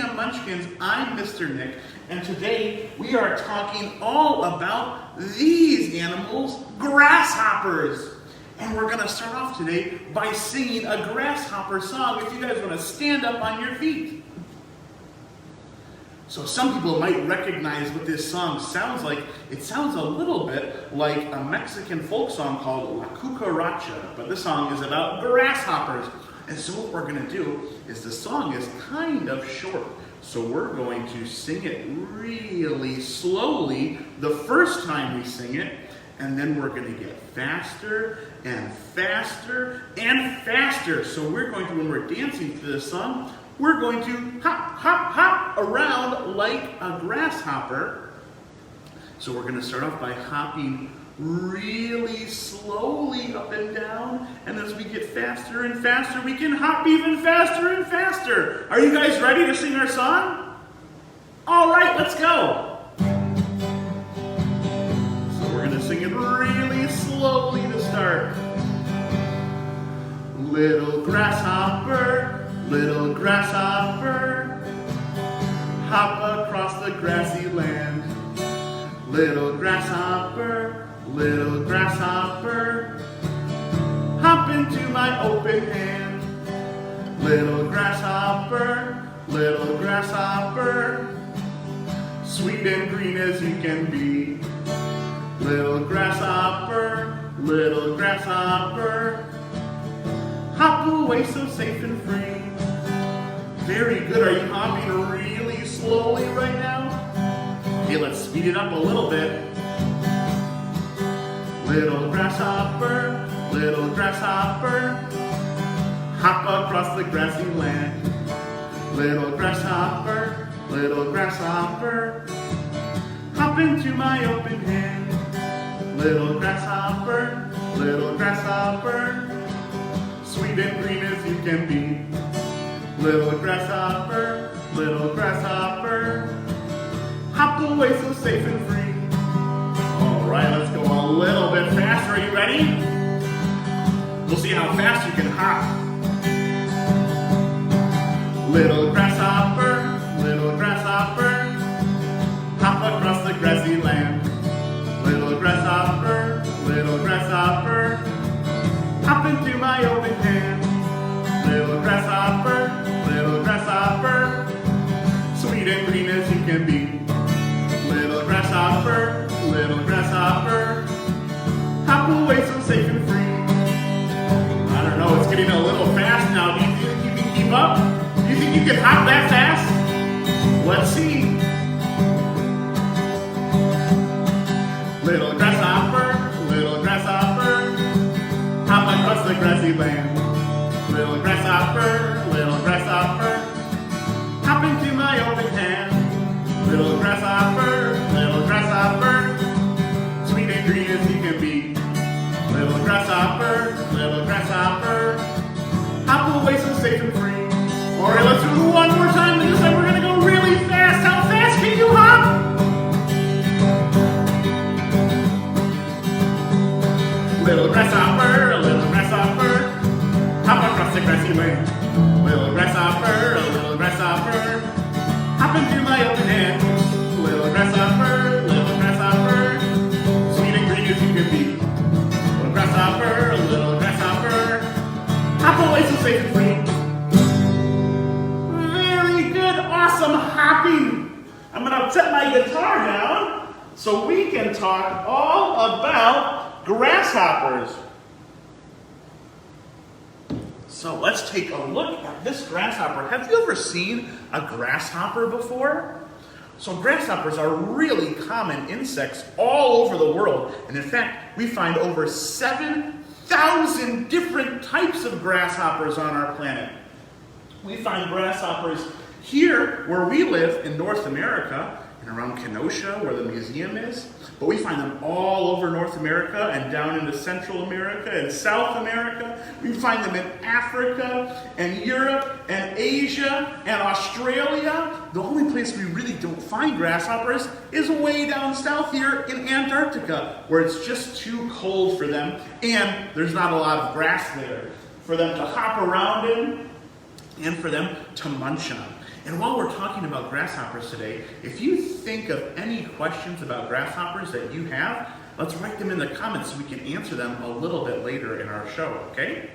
Museum Munchkins. I'm Mr. Nick, and today we are talking all about these animals, grasshoppers. And we're going to start off today by singing a grasshopper song. If you guys want to stand up on your feet. So some people might recognize what this song sounds like. It sounds a little bit like a Mexican folk song called La Cucaracha, but this song is about grasshoppers. And so what we're going to do is the song is kind of short. So we're going to sing it really slowly the first time we sing it, and then we're going to get faster and faster and faster. So we're going to, when we're dancing to this song, we're going to hop, hop, hop around like a grasshopper. So we're going to start off by hopping really slowly up and down. And as we get faster and faster, we can hop even faster and faster. Are you guys ready to sing our song? All right, let's go. So we're going to sing it really slowly to start. Little grasshopper, hop across the grassy land. Little grasshopper, hop into my open hand. Little grasshopper, sweet and green as you can be. Little grasshopper, hop away so safe and free. Very good. Are you hopping really slowly right now? Okay, let's speed it up a little bit. Little grasshopper, hop across the grassy land. Little grasshopper, hop into my open hand. Little grasshopper, sweet and green as you can be. Little grasshopper, hop away so safe and free. All right, let's go a little bit faster. Are you ready? We'll see how fast you can hop. Little grasshopper, hop across the grassy land. Little grasshopper, hop into my open hand. Little grasshopper, sweet and green as you can be. Little grasshopper, hop away so safe and free. I don't know, it's getting a little fast now. Do you think you can keep up? Do you think you can hop that fast? Let's see. Little grasshopper, hop across the grassy land. Little grasshopper, hop into my open hand. Little grasshopper, sweet and green as you can be. Little grasshopper, hop away so safe and free. All right, let's do it one more time. This time we're gonna go really fast. How fast can you hop? Little grasshopper, hop across the grassy land. Little grasshopper, hop into my open hand. Little grasshopper, sweet and green as you can be. Little grasshopper, hop away so safe and free. Very good, awesome hopping. I'm gonna set my guitar down so we can talk all about grasshoppers. So let's take a look at this grasshopper. Have you ever seen a grasshopper before? So grasshoppers are really common insects all over the world. And in fact, we find over 7,000 different types of grasshoppers on our planet. We find grasshoppers here where we live in North America and around Kenosha where the museum is. But we find them all over North America and down into Central America and South America. We find them in Africa and Europe and Asia and Australia. The only place we really don't find grasshoppers is way down south here in Antarctica, where it's just too cold for them and there's not a lot of grass there for them to hop around in and for them to munch on. And while we're talking about grasshoppers today, if you think of any questions about grasshoppers that you have, let's write them in the comments so we can answer them a little bit later in our show, okay?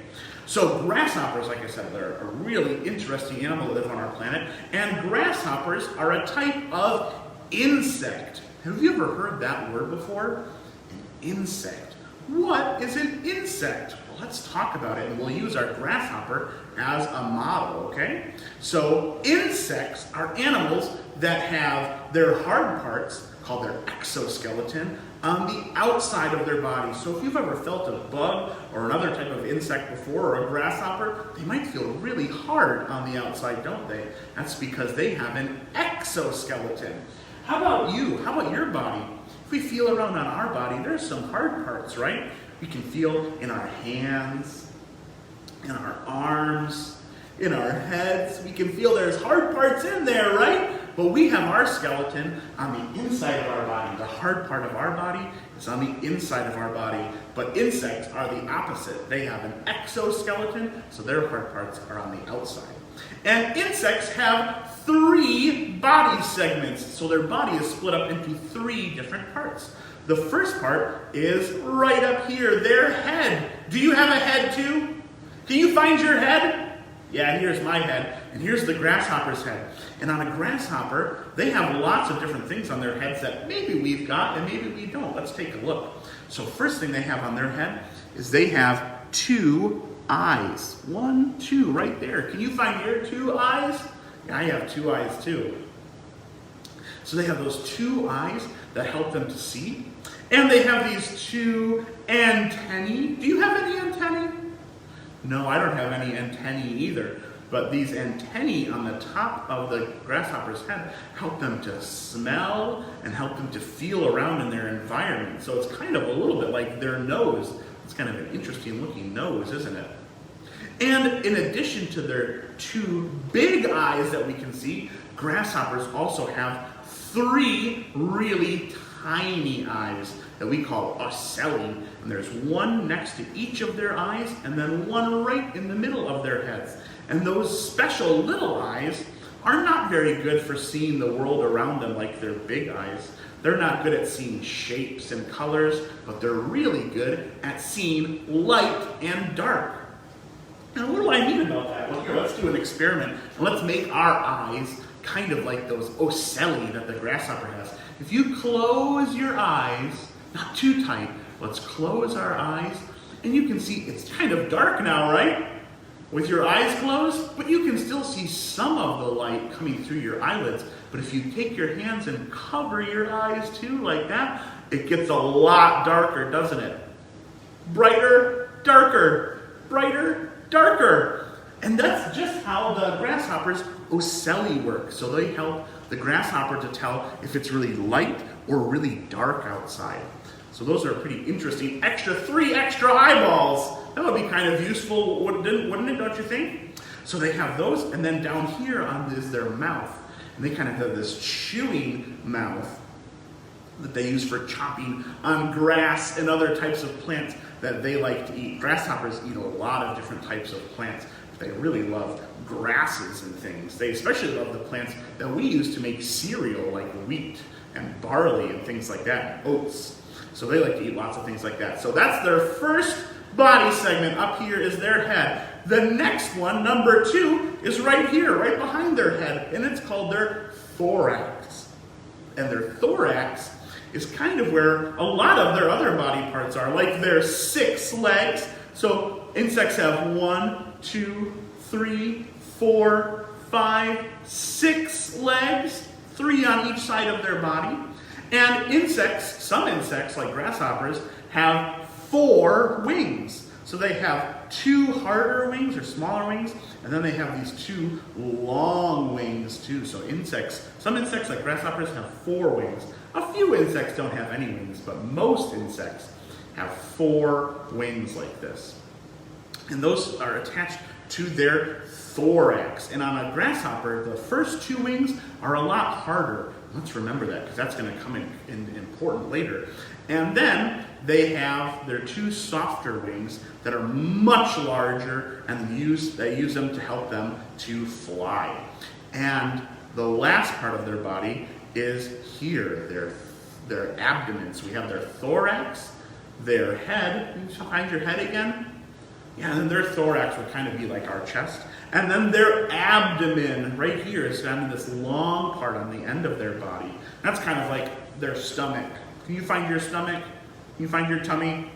So grasshoppers, like I said, they're a really interesting animal that live on our planet, and grasshoppers are a type of insect. Have you ever heard that word before? An insect. What is an insect? Well, let's talk about it, and we'll use our grasshopper as a model, okay? So insects are animals that have their hard parts, called their exoskeleton, on the outside of their body. So if you've ever felt a bug or another type of insect before, or a grasshopper, they might feel really hard on the outside, don't they? That's because they have an exoskeleton. How about you? How about your body? If we feel around on our body, there's some hard parts, right? We can feel in our hands, in our arms, in our heads. We can feel there's hard parts in there, right? But we have our skeleton on the inside of our body. The hard part of our body is on the inside of our body. But insects are the opposite. They have an exoskeleton, so their hard parts are on the outside. And insects have 3 body segments. So their body is split up into 3 different parts. The first part is right up here, their head. Do you have a head too? Can you find your head? Yeah, here's my head, and here's the grasshopper's head. And on a grasshopper, they have lots of different things on their heads that maybe we've got and maybe we don't. Let's take a look. So first thing they have on their head is they have 2 eyes. 1, 2, right there. Can you find your 2 eyes? Yeah, I have 2 eyes too. So they have those 2 eyes that help them to see. And they have these 2 antennae. Do you have any antennae? No, I don't have any antennae either. But these antennae on the top of the grasshopper's head help them to smell and help them to feel around in their environment. So it's kind of a little bit like their nose. It's kind of an interesting looking nose, isn't it? And in addition to their 2 big eyes that we can see, grasshoppers also have 3 really tiny eyes that we call ocelli. And there's 1 next to each of their eyes and then 1 right in the middle of their heads. And those special little eyes are not very good for seeing the world around them like their big eyes. They're not good at seeing shapes and colors, but they're really good at seeing light and dark. Now, what do I mean about that? Well, here, let's do an experiment. And let's make our eyes kind of like those ocelli that the grasshopper has. If you close your eyes, not too tight, let's close our eyes, and you can see it's kind of dark now, right? With your eyes closed, but you can still see some of the light coming through your eyelids. But if you take your hands and cover your eyes too, like that, it gets a lot darker, doesn't it? Brighter, darker, brighter, darker. And that's just how the grasshopper's ocelli work. So they help the grasshopper to tell if it's really light or really dark outside. So those are pretty interesting. 3 extra eyeballs. That would be kind of useful, wouldn't it, don't you think? So they have those, and then down here on is their mouth. And they kind of have this chewing mouth that they use for chopping on grass and other types of plants that they like to eat. Grasshoppers eat a lot of different types of plants. They really love grasses and things. They especially love the plants that we use to make cereal, like wheat and barley and things like that, oats. So they like to eat lots of things like that. So that's their first body segment. Up here is their head. The next one, number 2, is right here, right behind their head, and it's called their thorax. And their thorax is kind of where a lot of their other body parts are, like their 6 legs. So insects have 1, 2, 3, 4, 5, 6 legs, 3 on each side of their body. And insects, some insects like grasshoppers, have 4 wings. So they have 2 harder wings or smaller wings, and then they have these 2 long wings too. So some insects like grasshoppers have 4 wings. A few insects don't have any wings, but most insects have 4 wings like this. And those are attached to their thorax. And on a grasshopper, the first 2 wings are a lot harder. Let's remember that, because that's going to come in important later. And then they have their 2 softer wings that are much larger, and they use them to help them to fly. And the last part of their body is here, their abdomen. So we have their thorax, their head. Can you find your head again? Yeah, and then their thorax would kind of be like our chest. And then their abdomen right here is kind of this long part on the end of their body. That's kind of like their stomach. Can you find your stomach? Can you find your tummy?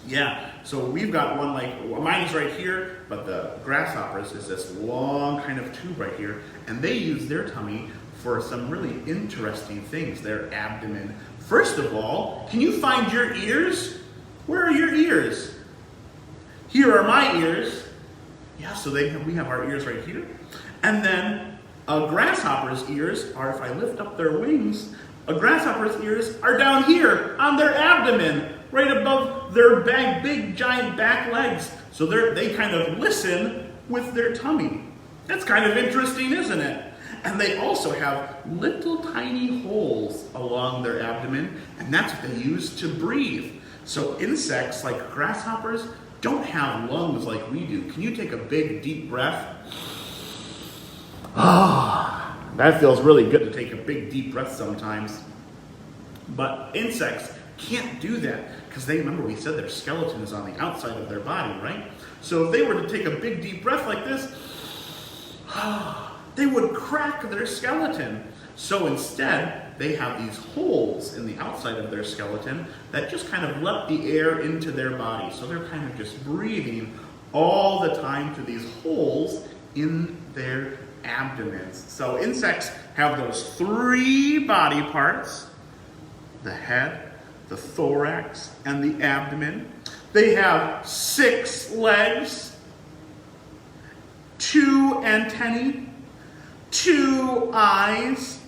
Yeah, so we've got one like, well, mine is right here, but the grasshoppers is this long kind of tube right here, and they use their tummy for some really interesting things, their abdomen. First of all, can you find your ears? Where are your ears? Here are my ears. Yeah, so we have our ears right here. And then a grasshopper's ears are, if I lift up their wings, a grasshopper's ears are down here on their abdomen, right above their big giant back legs. So they kind of listen with their tummy. That's kind of interesting, isn't it? And they also have little tiny holes along their abdomen, and that's what they use to breathe. So insects like grasshoppers don't have lungs like we do. Can you take a big deep breath? Ah, that feels really good to take a big deep breath sometimes. But insects can't do that because remember we said their skeleton is on the outside of their body, right? So if they were to take a big deep breath like this, they would crack their skeleton. So instead, they have these holes in the outside of their skeleton that just kind of let the air into their body. So they're kind of just breathing all the time through these holes in their abdomens. So insects have those 3 body parts: the head, the thorax, and the abdomen. They have 6 legs, 2 antennae, 2 eyes,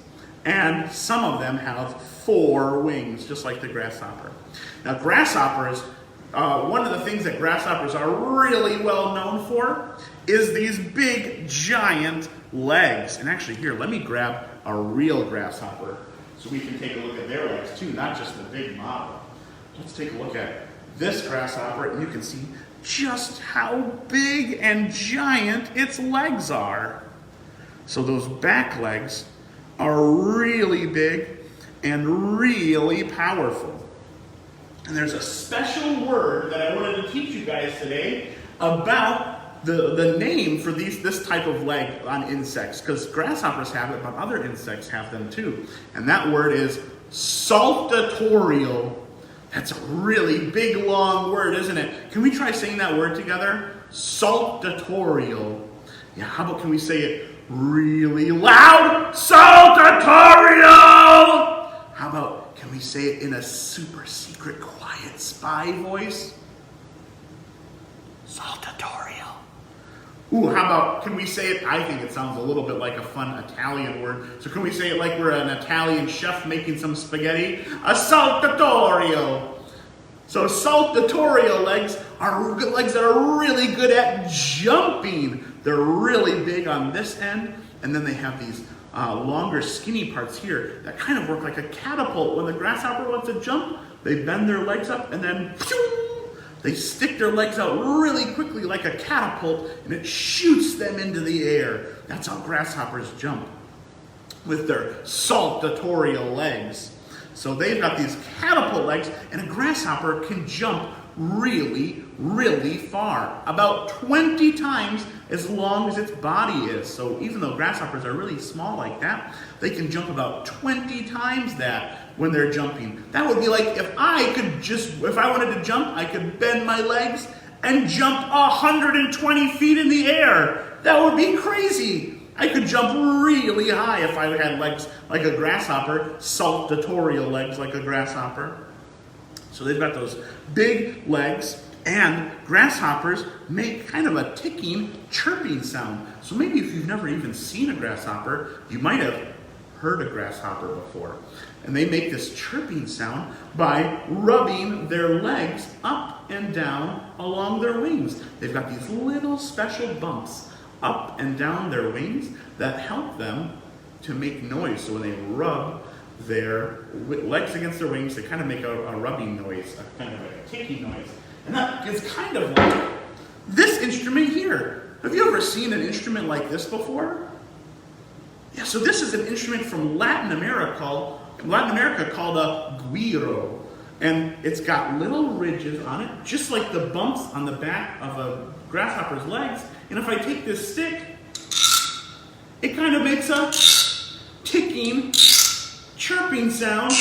and some of them have 4 wings, just like the grasshopper. Now grasshoppers, one of the things that grasshoppers are really well known for is these big, giant legs. And actually here, let me grab a real grasshopper so we can take a look at their legs too, not just the big model. Let's take a look at this grasshopper, and you can see just how big and giant its legs are. So those back legs are really big and really powerful. And there's a special word that I wanted to teach you guys today about the name for this type of leg on insects, because grasshoppers have it, but other insects have them too. And that word is saltatorial. That's a really big, long word, isn't it? Can we try saying that word together? Saltatorial. Yeah, how about can we say it really loud? Saltatorial! How about can we say it in a super secret, quiet spy voice? Saltatorial. Ooh, how about, can we say it, I think it sounds a little bit like a fun Italian word. So can we say it like we're an Italian chef making some spaghetti? A saltatorio. So saltatorio legs are legs that are really good at jumping. They're really big on this end, and then they have these longer skinny parts here that kind of work like a catapult. When the grasshopper wants to jump, they bend their legs up and then they stick their legs out really quickly like a catapult, and it shoots them into the air. That's how grasshoppers jump, with their saltatorial legs. So they've got these catapult legs, and a grasshopper can jump really, really far, about 20 times as long as its body is. So even though grasshoppers are really small like that, they can jump about 20 times that when they're jumping. That would be like if I wanted to jump, I could bend my legs and jump 120 feet in the air. That would be crazy. I could jump really high if I had legs like a grasshopper, saltatorial legs like a grasshopper. So they've got those big legs, and grasshoppers make kind of a ticking, chirping sound. So maybe if you've never even seen a grasshopper, you might have heard a grasshopper before. And they make this chirping sound by rubbing their legs up and down along their wings. They've got these little special bumps up and down their wings that help them to make noise. So when they rub their legs against their wings, they kind of make a rubbing noise, a kind of a ticking noise. And that is kind of like this instrument here. Have you ever seen an instrument like this before? Yeah, so this is an instrument from Latin America called a guiro. And it's got little ridges on it, just like the bumps on the back of a grasshopper's legs. And if I take this stick, it kind of makes a ticking, chirping sound,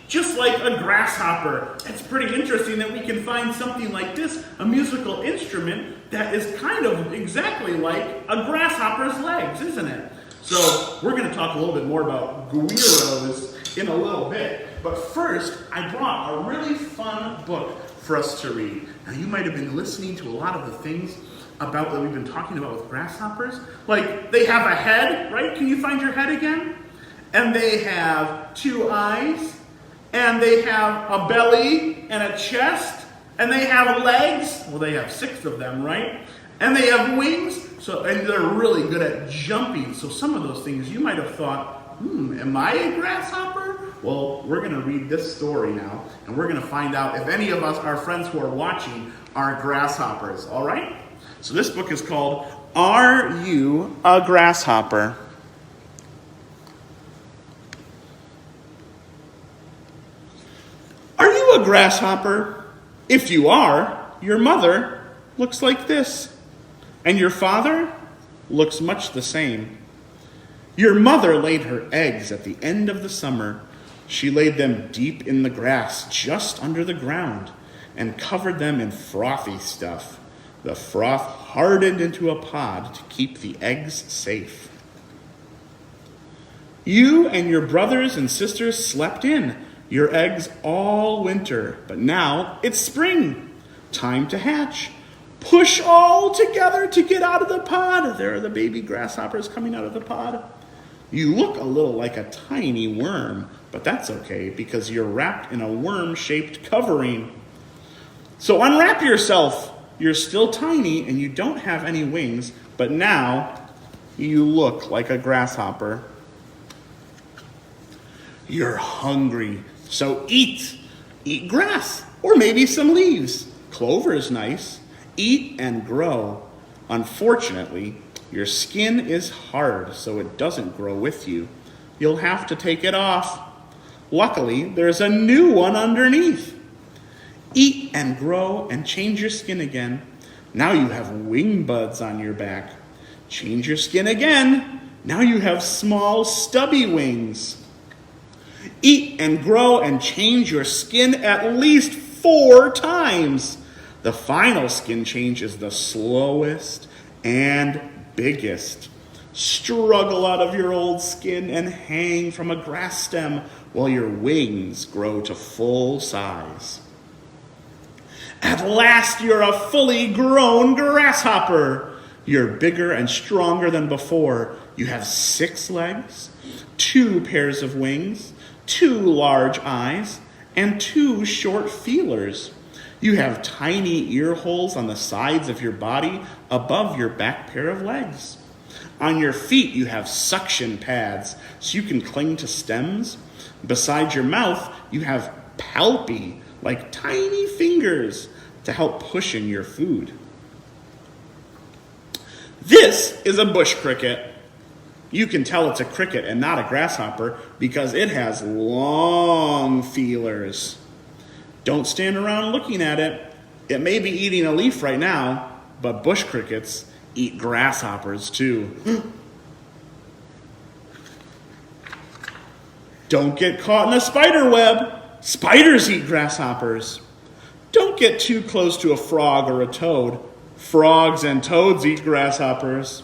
just like a grasshopper. It's pretty interesting that we can find something like this, a musical instrument that is kind of exactly like a grasshopper's legs, isn't it? So we're going to talk a little bit more about guiros in a little bit. But first, I brought a really fun book for us to read. Now, you might have been listening to a lot of the things about that we've been talking about with grasshoppers. Like, they have a head, right? Can you find your head again? And they have 2 eyes, and they have a belly and a chest, and they have legs. Well, they have 6 of them, right? And they have wings, and they're really good at jumping. So some of those things you might have thought, am I a grasshopper? Well, we're going to read this story now, and we're going to find out if any of us, our friends who are watching, are grasshoppers, all right? So this book is called, Are You a Grasshopper? Are you a grasshopper? If you are, your mother looks like this, and your father looks much the same. Your mother laid her eggs at the end of the summer. She laid them deep in the grass, just under the ground, and covered them in frothy stuff. The froth hardened into a pod to keep the eggs safe. You and your brothers and sisters slept in your eggs all winter, but now it's spring. Time to hatch. Push all together to get out of the pod. There are the baby grasshoppers coming out of the pod. You look a little like a tiny worm, but that's okay because you're wrapped in a worm-shaped covering. So unwrap yourself. You're still tiny and you don't have any wings, but now you look like a grasshopper. You're hungry, so eat. Eat grass or maybe some leaves. Clover is nice. Eat and grow. Unfortunately, your skin is hard, so it doesn't grow with you. You'll have to take it off. Luckily, there's a new one underneath. Eat and grow and change your skin again. Now you have wing buds on your back. Change your skin again. Now you have small, stubby wings. Eat and grow and change your skin at least 4 times. The final skin change is the slowest and biggest. Struggle out of your old skin and hang from a grass stem while your wings grow to full size. At last, you're a fully grown grasshopper. You're bigger and stronger than before. You have 6 legs, 2 pairs of wings, 2 large eyes, and 2 short feelers. You have tiny ear holes on the sides of your body above your back pair of legs. On your feet, you have suction pads so you can cling to stems. Beside your mouth, you have palpi, like tiny fingers, to help push in your food. This is a bush cricket. You can tell it's a cricket and not a grasshopper because it has long feelers. Don't stand around looking at it. It may be eating a leaf right now, but bush crickets eat grasshoppers too. Don't get caught in a spider web. Spiders eat grasshoppers. Don't get too close to a frog or a toad. Frogs and toads eat grasshoppers.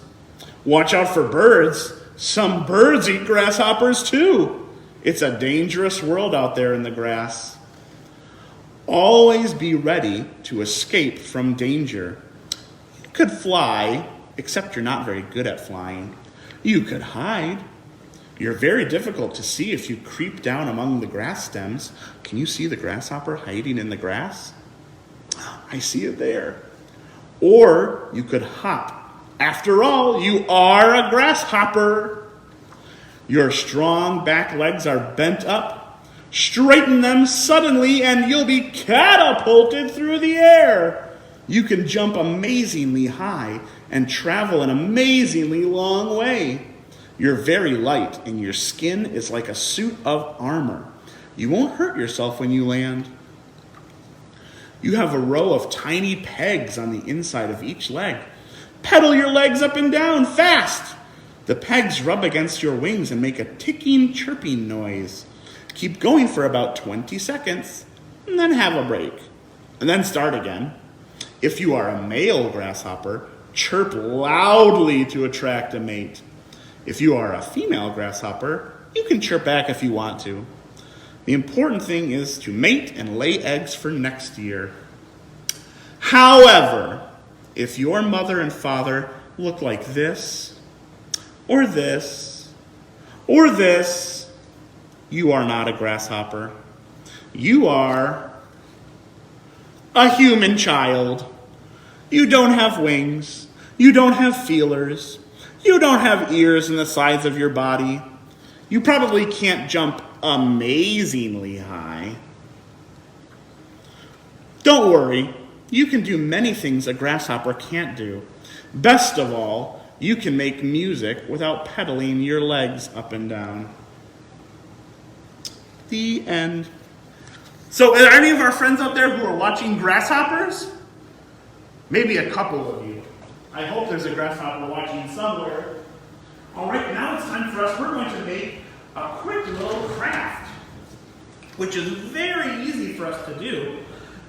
Watch out for birds. Some birds eat grasshoppers too. It's a dangerous world out there in the grass. Always be ready to escape from danger. You could fly, except you're not very good at flying. You could hide. You're very difficult to see if you creep down among the grass stems. Can you see the grasshopper hiding in the grass? I see it there. Or you could hop. After all, you are a grasshopper. Your strong back legs are bent up. Straighten them suddenly and you'll be catapulted through the air. You can jump amazingly high and travel an amazingly long way. You're very light, and your skin is like a suit of armor. You won't hurt yourself when you land. You have a row of tiny pegs on the inside of each leg. Pedal your legs up and down fast. The pegs rub against your wings and make a ticking, chirping noise. Keep going for about 20 seconds, and then have a break, and then start again. If you are a male grasshopper, chirp loudly to attract a mate. If you are a female grasshopper, you can chirp back if you want to. The important thing is to mate and lay eggs for next year. However, if your mother and father look like this, or this, or this, you are not a grasshopper. You are a human child. You don't have wings. You don't have feelers. You don't have ears in the sides of your body. You probably can't jump amazingly high. Don't worry, you can do many things a grasshopper can't do. Best of all, you can make music without pedaling your legs up and down. The end. So, are there any of our friends out there who are watching Grasshoppers? Maybe a couple of you. I hope there's a grasshopper watching somewhere. All right, now it's time for us. We're going to make a quick little craft, which is very easy for us to do.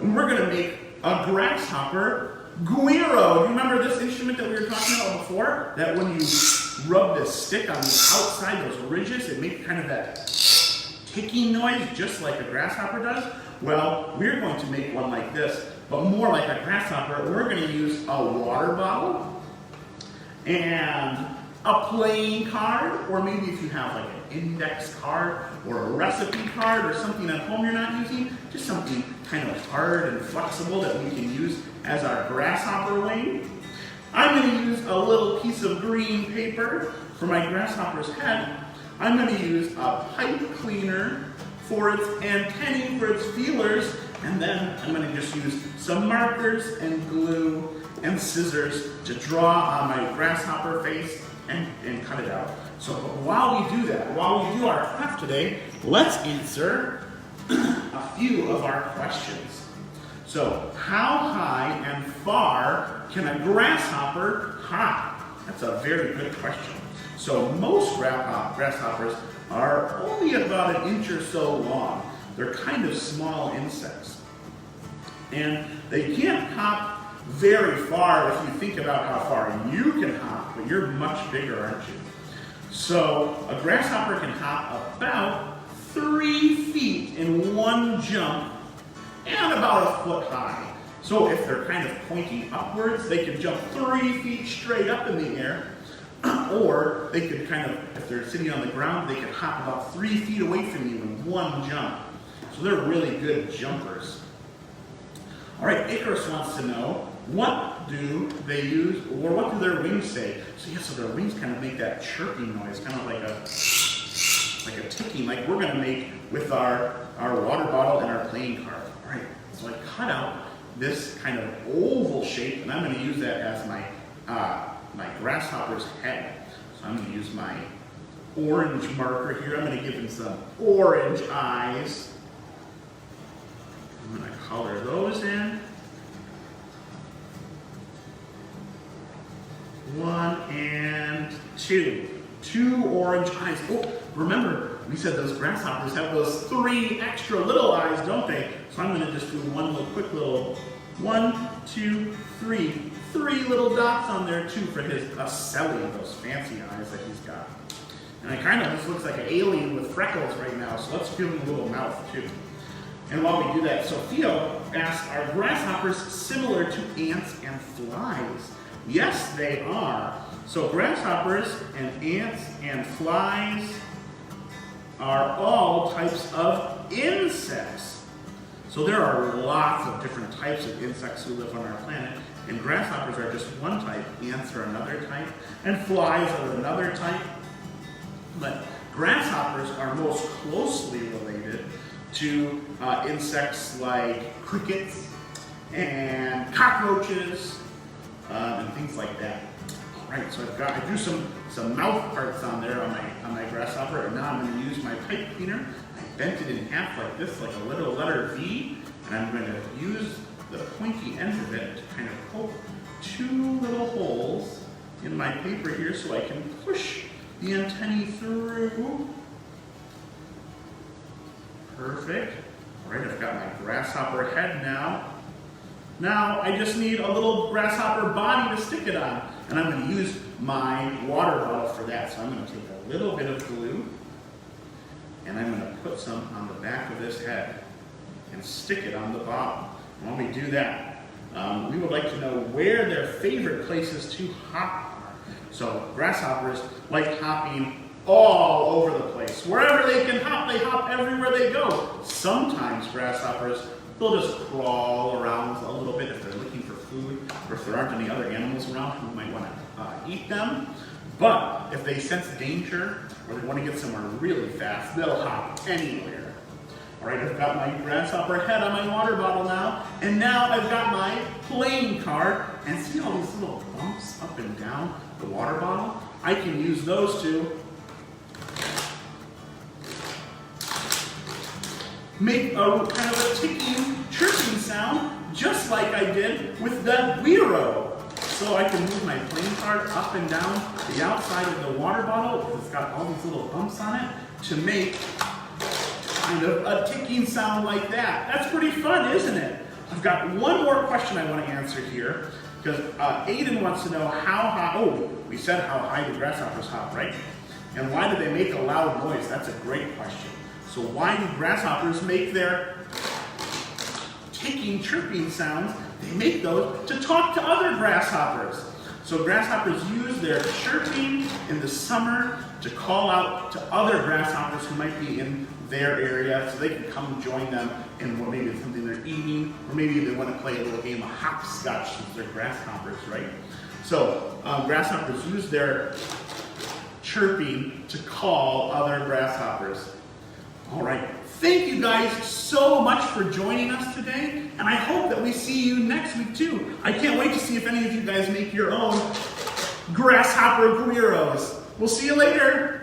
And we're going to make a grasshopper guiro. You remember this instrument that we were talking about before? That when you rub this stick on the outside, those ridges, it makes kind of that ticking noise, just like a grasshopper does. Well, we're going to make one like this, but more like a grasshopper. We're going to use a water bottle and a playing card, or maybe if you have like an index card or a recipe card or something at home you're not using, just something kind of hard and flexible that we can use as our grasshopper wing. I'm going to use a little piece of green paper for my grasshopper's head. I'm going to use a pipe cleaner for its antennae, for its feelers, and then I'm going to just use some markers and glue and scissors to draw on my grasshopper face and cut it out. So while we do that, while we do our craft today, let's answer a few of our questions. So, how high and far can a grasshopper hop? That's a very good question. So most grasshoppers are only about an inch or so long. They're kind of small insects. And they can't hop very far if you think about how far you can hop, but you're much bigger, aren't you? So a grasshopper can hop about 3 feet in one jump and about a foot high. So if they're kind of pointing upwards, they can jump 3 feet straight up in the air, or they could kind of, if they're sitting on the ground, they could hop about 3 feet away from you in one jump. So they're really good jumpers. All right, Icarus wants to know, what do they use, or what do their wings say? So yeah, so their wings kind of make that chirping noise, kind of like a ticking, like we're gonna make with our water bottle and our playing card. All right, so I cut out this kind of oval shape, and I'm gonna use that as my grasshopper's head. So I'm gonna use my orange marker here. I'm gonna give him some orange eyes. I'm gonna color those in. 1 and 2. 2 orange eyes. Oh, remember, we said those grasshoppers have those 3 extra little eyes, don't they? So I'm gonna just do one little quick little 1, 2, 3. 3 little dots on there too for his ocelli, those fancy eyes that he's got. And I kind of just looks like an alien with freckles right now, so let's give him a little mouth too. And while we do that, Sophia asked, are grasshoppers similar to ants and flies? Yes, they are. So grasshoppers and ants and flies are all types of insects. So there are lots of different types of insects who live on our planet. And grasshoppers are just one type, ants are another type, and flies are another type. But grasshoppers are most closely related to insects like crickets and cockroaches and things like that. All right, so I drew some mouth parts on there on my grasshopper, and now I'm going to use my pipe cleaner. I bent it in half like this, like a little letter V, and I'm going to use the pointy end of it to kind of poke 2 little holes in my paper here so I can push the antennae through. Perfect. All right, I've got my grasshopper head now. Now I just need a little grasshopper body to stick it on, and I'm going to use my water bottle for that. So I'm going to take a little bit of glue, and I'm going to put some on the back of this head and stick it on the bottom. And when we do that, we would like to know where their favorite places to hop are. So grasshoppers like hopping all over the place. Wherever they can hop, they hop everywhere they go. Sometimes grasshoppers, they'll just crawl around a little bit if they're looking for food, or if there aren't any other animals around who might want to eat them. But if they sense danger, or they want to get somewhere really fast, they'll hop anywhere. All right, I've got my grasshopper head on my water bottle now, and now I've got my playing card, and see all these little bumps up and down the water bottle? I can use those to make a kind of a ticking, chirping sound, just like I did with the Guiro. So I can move my playing card up and down the outside of the water bottle, because it's got all these little bumps on it, to make kind of a ticking sound like that. That's pretty fun, isn't it? I've got one more question I want to answer here, because Aiden wants to know how high, oh, we said how high do grasshoppers hop, right? And why do they make a loud noise? That's a great question. So why do grasshoppers make their ticking, chirping sounds? They make those to talk to other grasshoppers. So grasshoppers use their chirping in the summer to call out to other grasshoppers who might be in their area, so they can come join them in what maybe it's something they're eating, or maybe they want to play a little game of hopscotch since they're grasshoppers, right? So grasshoppers use their chirping to call other grasshoppers. All right, thank you guys so much for joining us today, and I hope that we see you next week too. I can't wait to see if any of you guys make your own grasshopper Guiros. We'll see you later.